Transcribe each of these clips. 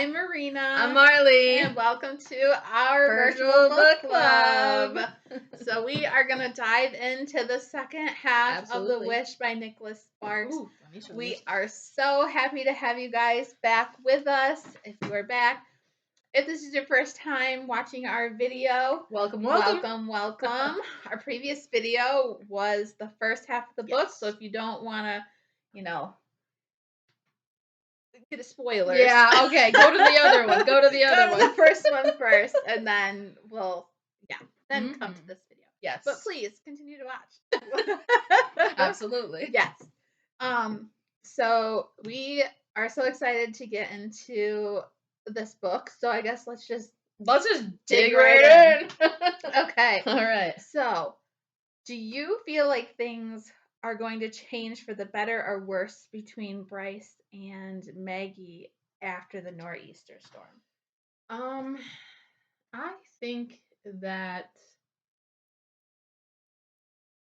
I'm Marina. I'm Marley. And welcome to our virtual book club. So we are going to dive into the second half of The Wish by Nicholas Sparks. Ooh, we are so happy to have you guys back with us. If you are back, if this is your first time watching our video, welcome. Our previous video was the first half of the book, so if you don't want to, get a spoiler. Yeah, okay. Go to the other one. Go to the first one first, and then we'll come to this video. Yes. But please continue to watch. Absolutely. Yes. So we are so excited to get into this book. So I guess let's just dig right in. Okay. All right. So, do you feel like things are going to change for the better or worse between Bryce and Maggie after the nor'easter storm? I think that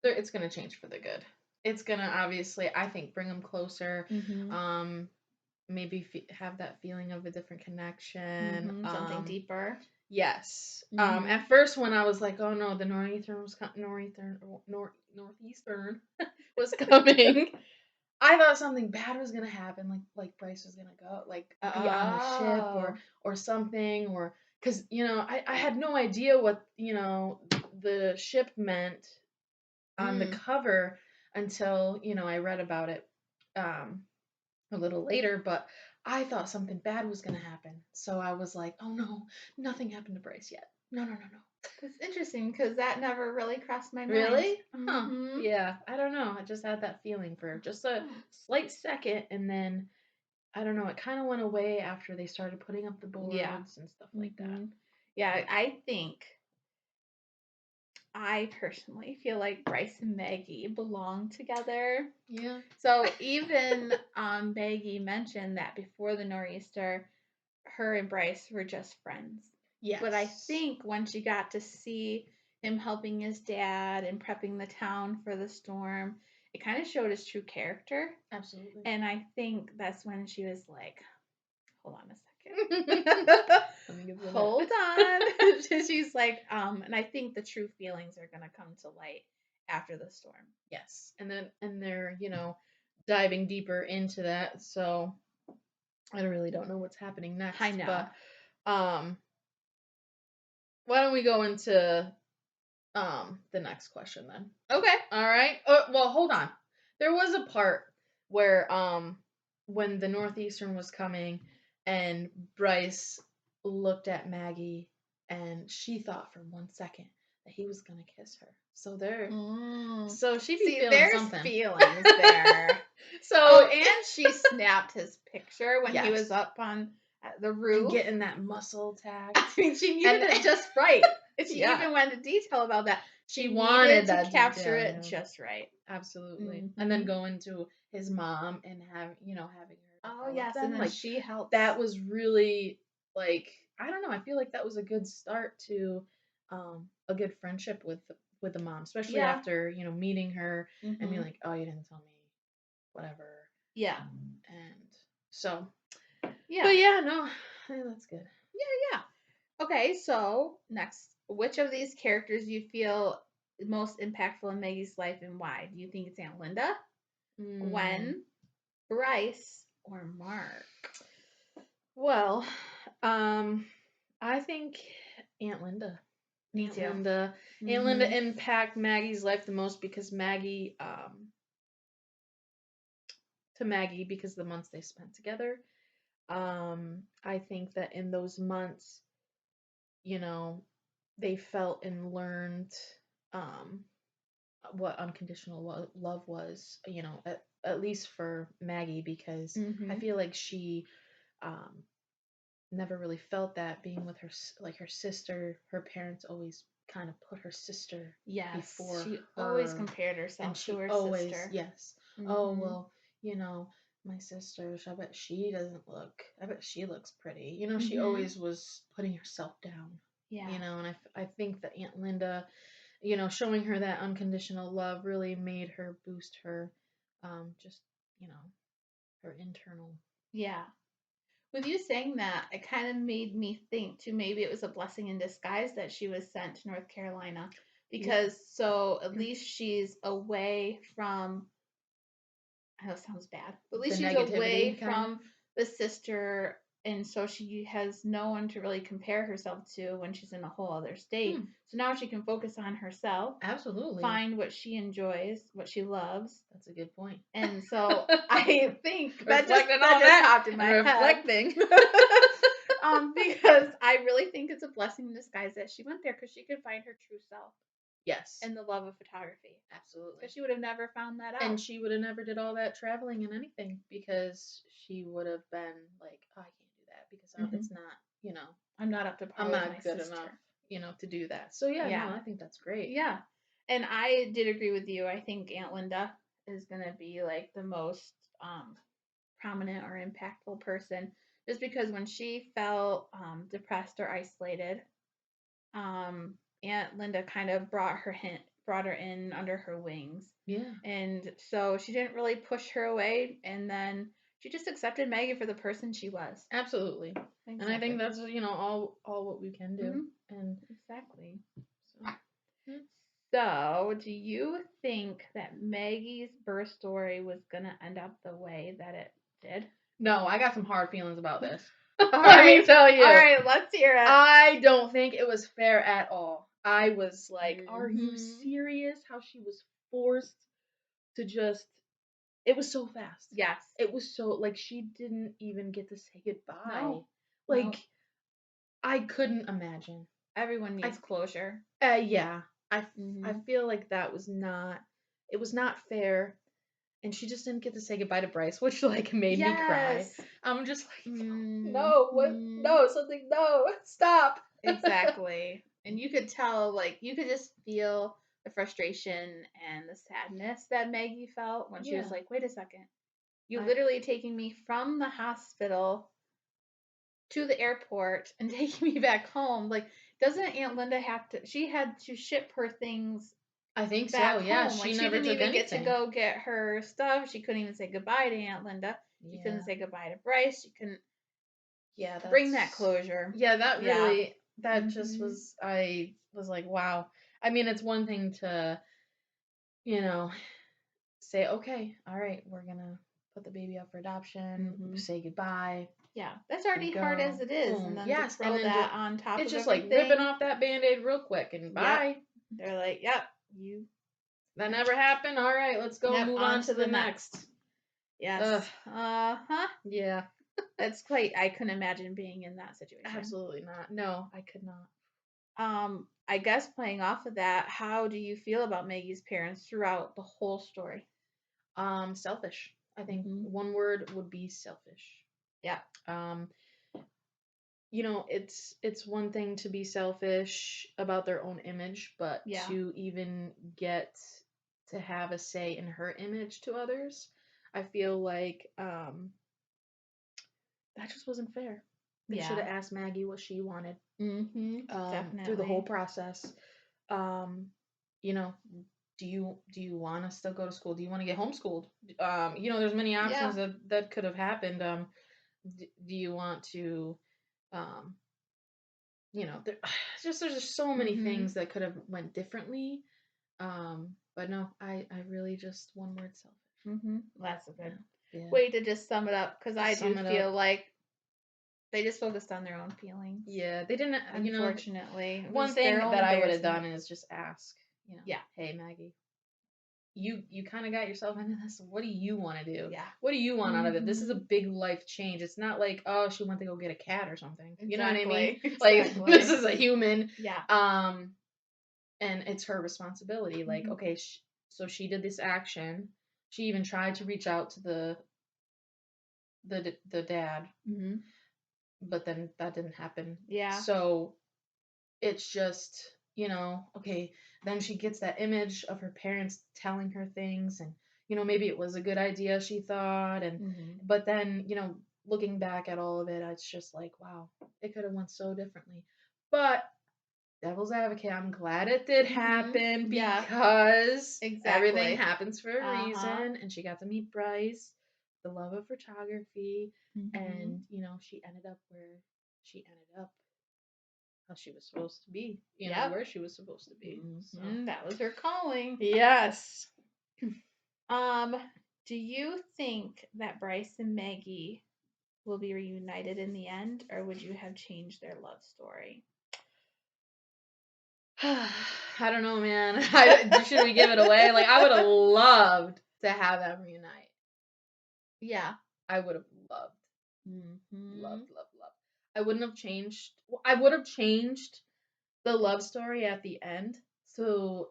it's going to change for the good. It's going to obviously, I think, bring them closer. Mm-hmm. Maybe have that feeling of a different connection. Something deeper. Yes. At first, when I was like, "Oh no, the nor'eastern was coming," I thought something bad was gonna happen, like Bryce was gonna go, like be on a ship or something, or because I had no idea what the ship meant on the cover until I read about it a little later, but I thought something bad was gonna happen, so I was like, "Oh no, nothing happened to Bryce yet. No." It's interesting because that never really crossed my mind. Really? Mm-hmm. Yeah, I don't know. I just had that feeling for just a slight second, and then I don't know. It kind of went away after they started putting up the boards and stuff like that. Yeah, I personally feel like Bryce and Maggie belong together. Yeah. So even Maggie mentioned that before the nor'easter, her and Bryce were just friends. Yes. But I think when she got to see him helping his dad and prepping the town for the storm, it kind of showed his true character. Absolutely. And I think that's when she was like, hold on a second. Hold on. She's like, and I think the true feelings are gonna come to light after the storm. Yes. And they're, diving deeper into that, so I really don't know what's happening next. I know. But why don't we go into the next question then? Okay. All right. Well, hold on. There was a part where when the nor'easter was coming and Bryce looked at Maggie and she thought for 1 second that he was gonna kiss her. So so she be feeling something. Feelings there. And she snapped his picture when he was up on the roof and getting that muscle tag. I mean, she needed it just right. She even went into detail about that. She wanted to capture it just right. Absolutely. And then going to his mom and having her. Oh yes, and then she helped. That was really I don't know. I feel like that was a good start to a good friendship with the mom, especially after meeting her and being like, "Oh, you didn't tell me, whatever." Yeah. And so. Yeah. But yeah, no, that's good. Yeah. Okay, so next, which of these characters do you feel most impactful in Maggie's life and why? Do you think it's Aunt Linda, Gwen, Bryce, or Mark? Well, I think Aunt Linda. Me too. Aunt Linda impact Maggie's life the most because Maggie, because the months they spent together. I think that in those months, they felt and learned what unconditional love was, at least for Maggie, because I feel like she never really felt that being with her sister. Her parents always kind of put her sister before she her, always compared herself to her sister. Yes. Oh, well, my sister, I bet she looks pretty. She always was putting herself down. Yeah. And I think that Aunt Linda, showing her that unconditional love really made her boost her, just, her internal. Yeah. With you saying that, it kind of made me think too. Maybe it was a blessing in disguise that she was sent to North Carolina, Yeah. because so at least she's away from. I know it sounds bad, but at The least she's away negativity kind of. from the sister, and so she has no one to really compare herself to when she's in a whole other state. So now she can focus on herself, Absolutely. find what she enjoys, what she loves. That's a good point. And so I think that Reflecting just on that, popped in my head. reflecting. Because I really think it's a blessing in disguise that she went there, because she could find her true self Yes. and the love of photography. Absolutely. Because she would have never found that out. And she would have never did all that traveling and anything, because she would have been like, oh, I can't do that because it's not, I'm not up to par I'm with not my good sister. enough, to do that. So yeah, Yeah. no, I think that's great. Yeah. And I did agree with you. I think Aunt Linda is going to be like the most prominent or impactful person, just because when she felt depressed or isolated, Aunt Linda kind of brought her in under her wings. Yeah. And so she didn't really push her away, and then she just accepted Maggie for the person she was. Absolutely. Exactly. And I think that's all what we can do. And exactly. So, So, do you think that Maggie's birth story was going to end up the way that it did? No, I got some hard feelings about this. Let me tell you. All right, let's hear it. I don't think it was fair at all. I was like, are you serious? How she was forced to just. It was so fast. Yes. It was so, like, she didn't even get to say goodbye. No. Like, no. I couldn't imagine. Everyone needs closure. Yeah. I feel like that was not, it was not fair. And she just didn't get to say goodbye to Bryce, which, like, made me cry. I'm just like, no, what? No, something, no, stop. Exactly. And you could tell, like, you could just feel the frustration and the sadness that Maggie felt when she was like, wait a second. You're literally taking me from the hospital to the airport and taking me back home. Like, doesn't Aunt Linda have to? She had to ship her things. I think so. Yeah, home. she like, never she didn't took even anything. get to go get her stuff. She couldn't even say goodbye to Aunt Linda. She couldn't say goodbye to Bryce. She couldn't. Yeah, bring that closure. Yeah, that really. That just was. I was like, wow. I mean, it's one thing to, say, okay, all right, we're gonna put the baby up for adoption, say goodbye. Yeah, that's already hard as it is, Boom. and then yes, to throw that on top of it's just everything. like ripping off that Band-Aid real quick and bye. They're like, yep, you. That never happened. All right, let's go move on to the next. Yes. Yeah. That's quite. I couldn't imagine being in that situation. Absolutely not. No, I could not. I guess playing off of that, how do you feel about Maggie's parents throughout the whole story? Selfish. I think one word would be selfish. Yeah. It's one thing to be selfish about their own image, but to even get to have a say in her image to others, I feel like that just wasn't fair. They should have asked Maggie what she wanted. Definitely. Through the whole process. Do you want to still go to school? Do you want to get homeschooled? There's many options that could have happened. Do you want to, there's just so many things that could have went differently. But no, I really just one word selfish. That's a good way to just sum it up, because I do feel like they just focused on their own feelings. Yeah, they didn't. Unfortunately, one thing that I would have done is just ask. Hey Maggie, you kind of got yourself into this. What do you want to do? Yeah. What do you want out of it? This is a big life change. It's not like, oh, she went to go get a cat or something. Exactly. You know what I mean? Exactly. Like, this is a human. Yeah. And it's her responsibility. Like, okay, so she did this action. She even tried to reach out to the dad. But then that didn't happen. Yeah. So it's just, okay, then she gets that image of her parents telling her things, and, maybe it was a good idea, she thought, and, but then, looking back at all of it, it's just like, wow, it could have went so differently. But, devil's advocate, I'm glad it did happen, because everything happens for a reason, and she got to meet Bryce. the love of photography, Mm-hmm. and she ended up where she ended up, how she was supposed to be, where she was supposed to be. So that was her calling. yes. Do you think that Bryce and Maggie will be reunited in the end, or would you have changed their love story? I don't know, man. Should we give it away? Like, I would have loved to have them reunite. Yeah. I would have loved. Mm-hmm. Loved. I wouldn't have changed. I would have changed the love story at the end so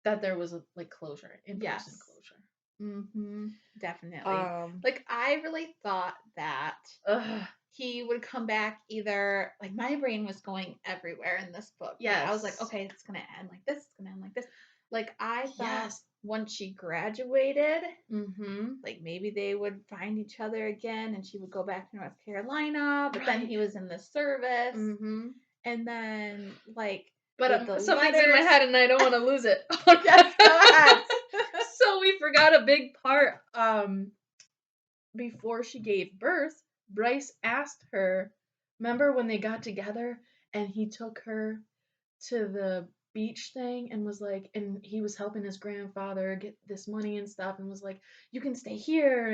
that there was closure, in-person closure. Mm-hmm. Definitely. Like, I really thought that he would come back either, like, my brain was going everywhere in this book. Yes. Like, I was like, okay, it's going to end like this. It's going to end like this. Like, I thought once she graduated, like, maybe they would find each other again and she would go back to North Carolina. But then he was in the service. And then, like, but the something's letters in my head and I don't want to lose it. Yes, go ahead. So we forgot a big part. Before she gave birth, Bryce asked her, remember when they got together and he took her to the beach thing and was like, and he was helping his grandfather get this money and stuff and was like, you can stay here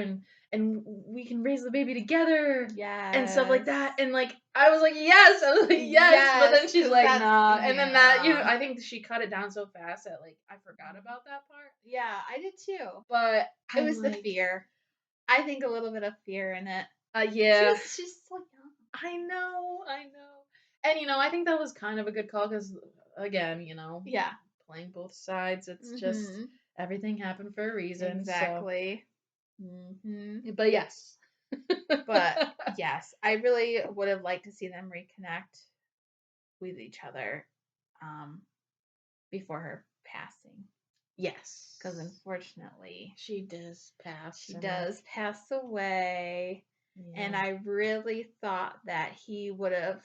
and we can raise the baby together. Yes. And stuff like that. And like, I was like, yes. I was like, yes. But then she's like, nah. And then that, I think she cut it down so fast that like, I forgot about that part. Yeah, I did too. But it was the fear. I think a little bit of fear in it. Yeah. She's so young. I know. And I think that was kind of a good call because, again, playing both sides, it's just everything happened for a reason. Exactly. So. But yes. But yes, I really would have liked to see them reconnect with each other before her passing. Yes. Because unfortunately, she does pass. She does pass away. Yeah. And I really thought that he would have,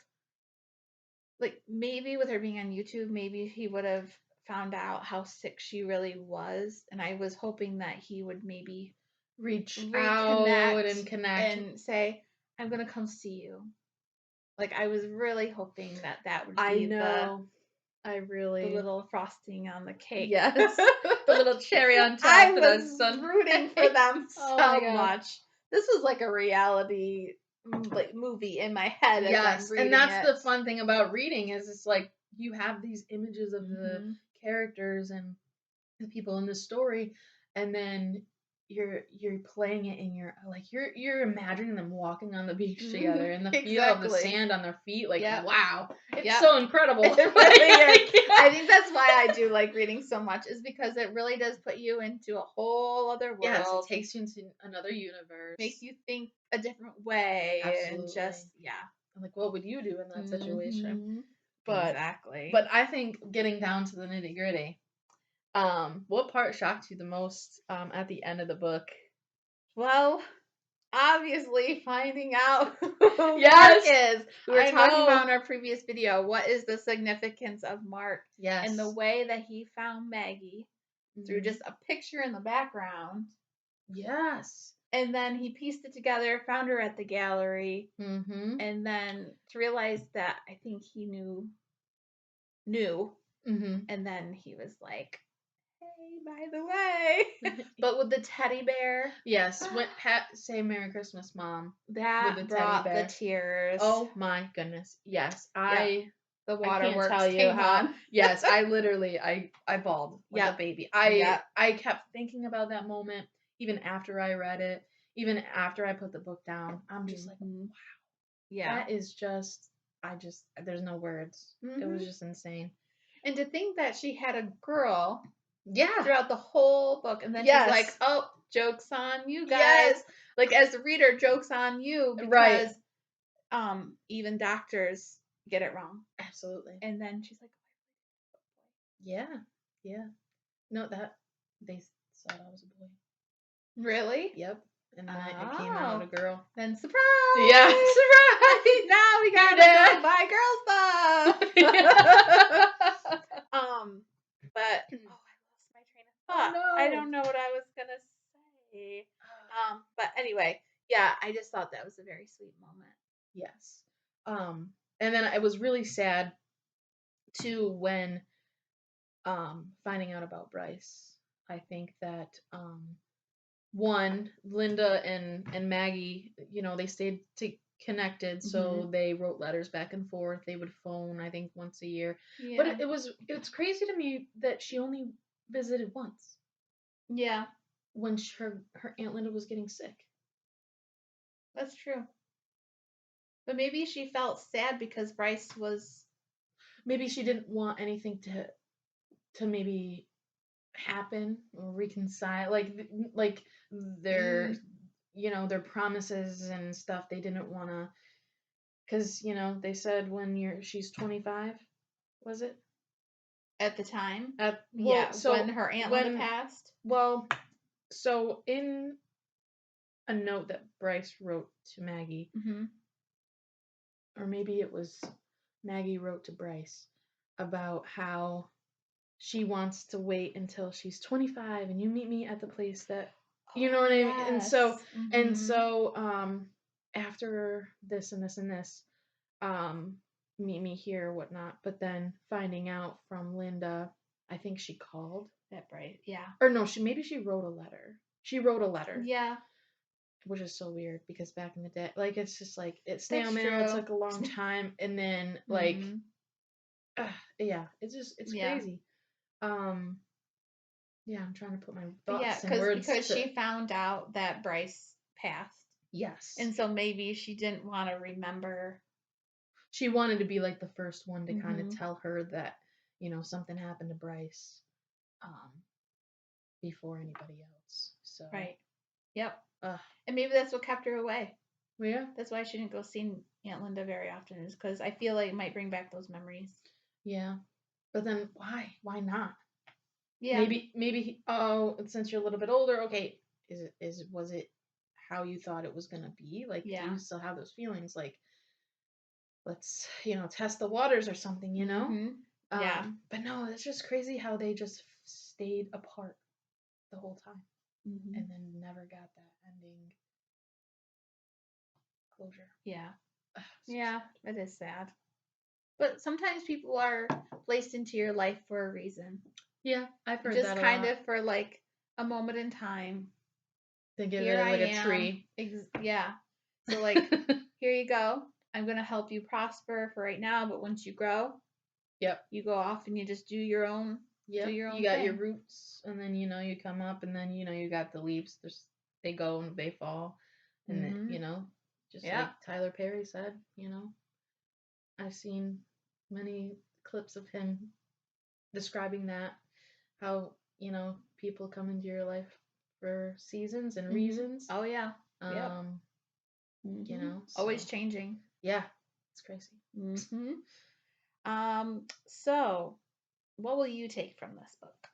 like, maybe with her being on YouTube, maybe he would have found out how sick she really was. And I was hoping that he would maybe reconnect and connect and say, I'm going to come see you. Like, I was really hoping that would be the little frosting on the cake. Yes. The little cherry on top. I was rooting for them so much. This was like a reality movie in my head. Yes, as I'm reading and that's it. the fun thing about reading is it's like you have these images of the characters and the people in the story, and then you're playing it in your you're imagining them walking on the beach together and the feel of the sand on their feet. Like wow, it's so incredible. It really is. I think that's why I do like reading so much, is because it really does put you into a whole other world. Yes, it takes you into another universe. Makes you think a different way. Absolutely. And just like, what would you do in that situation? Exactly. But I think getting down to the nitty gritty. What part shocked you the most at the end of the book? Well, obviously finding out who Mark is. We were talking about in our previous video, what is the significance of Mark? Yes. And the way that he found Maggie through just a picture in the background. Yes. And then he pieced it together, found her at the gallery, and then to realize that I think he knew. And then he was like, hey, by the way. But with the teddy bear. Yes. Say Merry Christmas, Mom. That with the brought teddy bear. The tears. Oh my goodness. Yes. The waterworks came on. Yes, I literally, I bawled like a baby. I kept thinking about that moment, even after I read it, even after I put the book down. I'm just like, wow. Yeah. That is just, there's no words. It was just insane. And to think that she had a girl Yeah. Throughout the whole book. And then she's like, oh, joke's on you guys. Yes. Like, as the reader, joke's on you. Because even doctors get it wrong. Absolutely. And then she's like, yeah. No, they thought I was a boy. Really? Yep. And then it came out a girl. Then surprise! Yeah, surprise! Now we gotta go buy girl stuff. But I lost my train of thought. Oh, no. I don't know what I was gonna say. okay. But anyway, yeah, I just thought that was a very sweet moment. Yes. And then I was really sad too when finding out about Bryce. I think that one, Linda and Maggie, they stayed connected, so they wrote letters back and forth. They would phone, I think, once a year. Yeah. But it's crazy to me that she only visited once. Yeah. When her Aunt Linda was getting sick. That's true. But maybe she felt sad because Bryce was. Maybe she didn't want anything to maybe happen or reconcile, like their their promises and stuff. They didn't want to, because they said when she's 25, was it At the time? so when her Aunt Linda passed. Well, so in a note that Bryce wrote to Maggie, or maybe it was Maggie wrote to Bryce about how she wants to wait until she's 25 and you meet me at the place that you know what I mean. And so after this and this and this, meet me here, whatnot. But then finding out from Linda, I think she called that Bryce. Yeah. Or no, she wrote a letter. She wrote a letter. Yeah. Which is so weird because back in the day, like, it's just like it's snail mail. It took a long time, and then like, yeah, it's crazy. Yeah, I'm trying to put my thoughts in words. Because she found out that Bryce passed. Yes. And so maybe she didn't want to remember. She wanted to be like the first one to kind of tell her that, something happened to Bryce before anybody else. So. Right. Yep. And maybe that's what kept her away. Yeah. That's why she didn't go see Aunt Linda very often, is because I feel like it might bring back those memories. Yeah. But then why? Why not? Yeah. Maybe since you're a little bit older, okay, was it how you thought it was gonna be? Like, do you still have those feelings? Like, let's, test the waters or something, Yeah. But no, it's just crazy how they just stayed apart the whole time. And then never got that ending closure. Yeah. Yeah, it is sad. But sometimes people are placed into your life for a reason. Yeah, I've heard just that a kind lot. of for like a moment in time. Think of it like a tree. Yeah. So like, here you go. I'm going to help you prosper for right now, but once you grow, you go off and you just do your own. Yep. You got your roots, and then you come up, and then you got the leaves. They go and they fall, and then just like Tyler Perry said, I've seen many clips of him describing that, how people come into your life for seasons and reasons. Oh yeah. Always changing. Yeah, it's crazy. So what will you take from this book?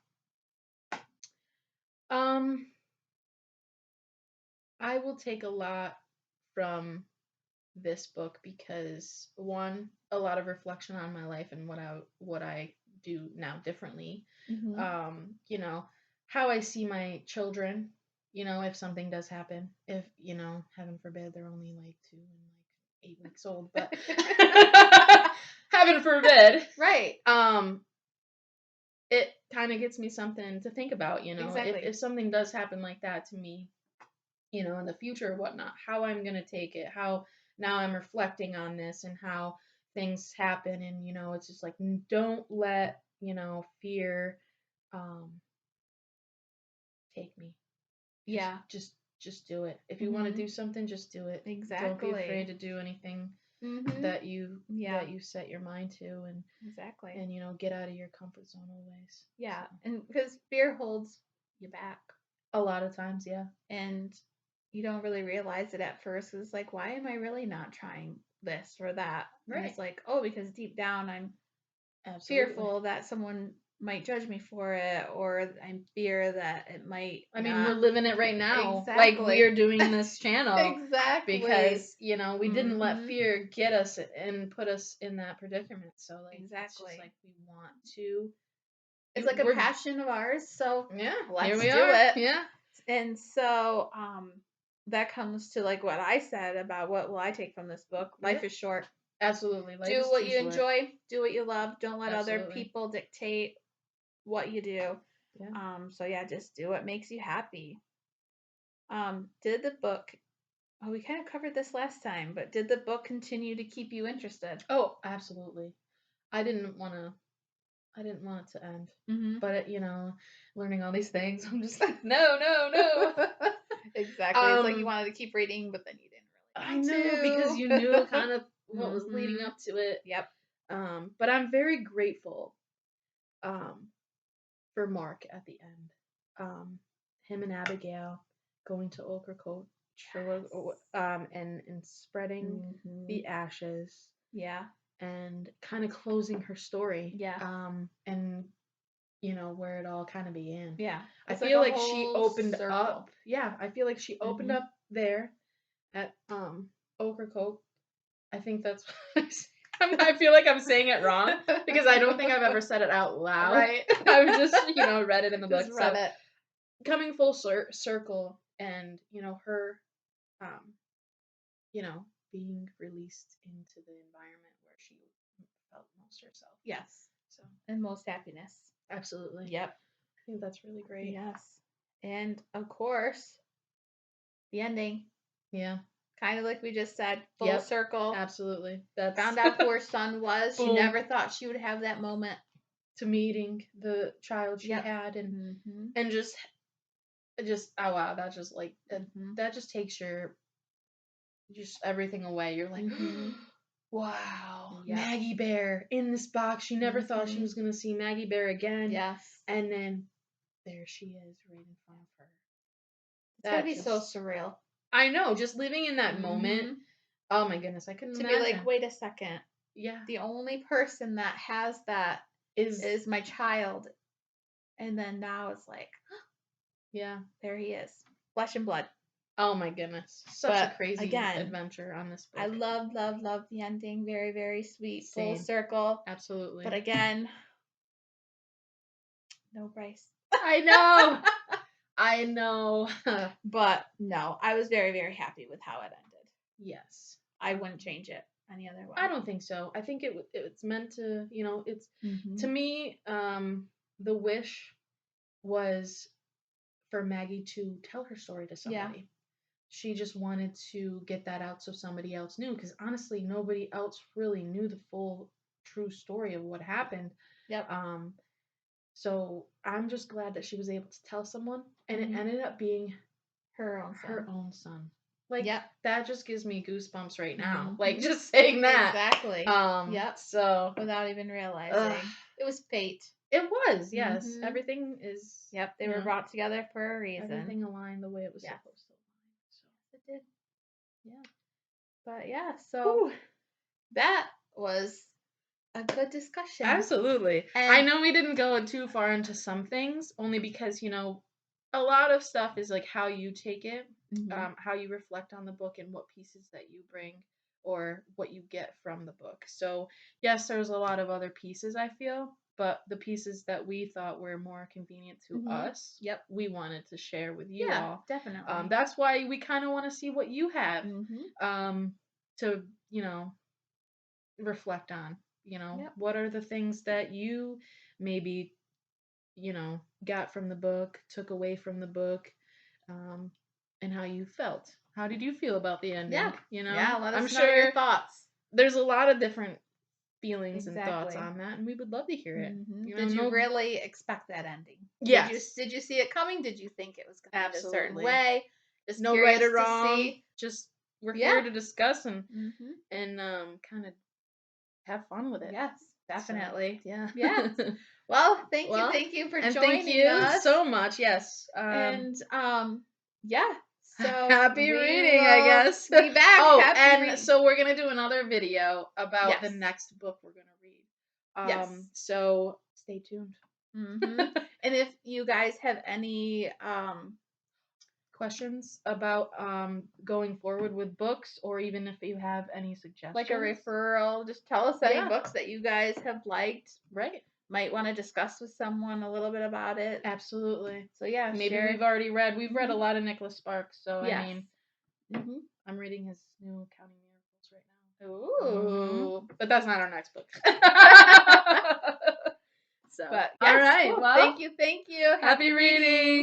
I will take a lot from this book because, one, a lot of reflection on my life and what I do now differently. How I see my children, if something does happen, if heaven forbid they're only like 2 and like 8 weeks old, but heaven forbid, right? It kind of gets me something to think about, exactly. if something does happen like that to me, in the future or whatnot, how I'm gonna take it, how now I'm reflecting on this and how things happen, and it's just like, don't let fear take me. Just do it. If you want to do something, just do it. Exactly. Don't be afraid to do anything that you set your mind to, and and get out of your comfort zone always. Yeah, so. And because fear holds you back a lot of times, yeah, and you don't really realize it at first. It's like, why am I really not trying this or that? Right. And it's like, oh, because deep down I'm fearful that someone might judge me for it, or I'm fear that it might. I mean, we're living it right now. Exactly. Like, we are doing this channel. Exactly. Because, we didn't let fear get us and put us in that predicament. So, like, it's just like we want to. It's like a passion of ours. So, yeah, let's do it. Yeah. And so that comes to like what I said about what will I take from this book. Yeah. Life is short. Absolutely. Life Do is what too you short. enjoy, do what you love. Don't let other Absolutely. people dictate what you do. Yeah. So yeah, just do what makes you happy. Did the book Oh, we kind of covered this last time, but did the book continue to keep you interested? Oh, absolutely. I didn't want it to end. Mm-hmm. But learning all these things, I'm just like, no. Exactly. It's like you wanted to keep reading, but then you didn't I really know, want because to. you knew kind of what was leading Mhm. up to it. Yep. But I'm very grateful for Mark at the end. Him and Abigail going to Ocracoke and spreading the ashes. Yeah. And kind of closing her story. Yeah. And where it all kind of began. Yeah. I It's feel like a like she whole opened circle. up. Yeah, I feel like she opened up there at Ocracoke. I think that's I feel like I'm saying it wrong because I don't think I've ever said it out loud. Right. I've just, read it in the book. Just read it. Coming full circle and, her being released into the environment where she felt most herself. Yes. So, and most happiness. Absolutely. Yep. I think that's really great. Yes. And of course, the ending. Yeah. Kind of like we just said, full circle. Absolutely. Found out who her son was. She Boom. never thought she would have that moment. To meeting the child she had and just oh wow, that just like that just takes your just everything away. You're like, wow, Maggie Bear in this box. She never thought she was gonna see Maggie Bear again. Yes. And then there she is right in front of her. It's gotta be so surreal. I know, just living in that moment. Oh my goodness, I couldn't imagine. To be like, wait a second. Yeah. The only person that has that is my child. And then now it's like, yeah, there he is. Flesh and blood. Oh my goodness. Such a crazy adventure on this book. I love the ending. Very, very sweet. Same. Full circle. Absolutely. But again, no Bryce. I know. I know. But no, I was very, very happy with how it ended. Yes. I wouldn't change it any other way. I don't think so. I think it's meant to, it's to me, the wish was for Maggie to tell her story to somebody. Yeah. She just wanted to get that out so somebody else knew, because honestly, nobody else really knew the full, true story of what happened. Yep. So I'm just glad that she was able to tell someone, and it ended up being her own son. Like, that just gives me goosebumps right now. Like, just saying that. Exactly. Yep. So without even realizing, it was fate. It was, yes. Everything is. Yep, they were brought together for a reason. Everything aligned the way it was supposed to align. So it did. Yeah. But yeah, so that was a good discussion. Absolutely. And I know we didn't go too far into some things, only because, a lot of stuff is like how you take it, how you reflect on the book, and what pieces that you bring or what you get from the book. So, yes, there's a lot of other pieces, I feel, but the pieces that we thought were more convenient to us, we wanted to share with you all. Definitely. That's why we kind of want to see what you have to, reflect on. What are the things that you maybe, got from the book, took away from the book, and how you felt. How did you feel about the ending? Yeah, let us know your thoughts. There's a lot of different feelings and thoughts on that, and we would love to hear it. Did you really expect that ending? Yes. Did you see it coming? Did you think it was going to be a certain way? Just no right or wrong. Just we're here to discuss and kind of have fun with it. Yes, definitely. So, yeah. Yeah. Well, thank you for joining us. Thank you so much. Yes. And yeah. So happy reading, I guess. Be back. So we're gonna do another video about the next book we're gonna read. So stay tuned. And if you guys have any questions about going forward with books, or even if you have any suggestions, like a referral, just tell us any books that you guys have liked. Right. might want to discuss with someone a little bit about it. Absolutely. So yeah, maybe share. we've read a lot of Nicholas Sparks, so Yes. I mean, I'm reading his new Counting Miracles right now. Ooh. But that's not our next book. So, But yes, all right. cool. Well, thank you. Happy reading.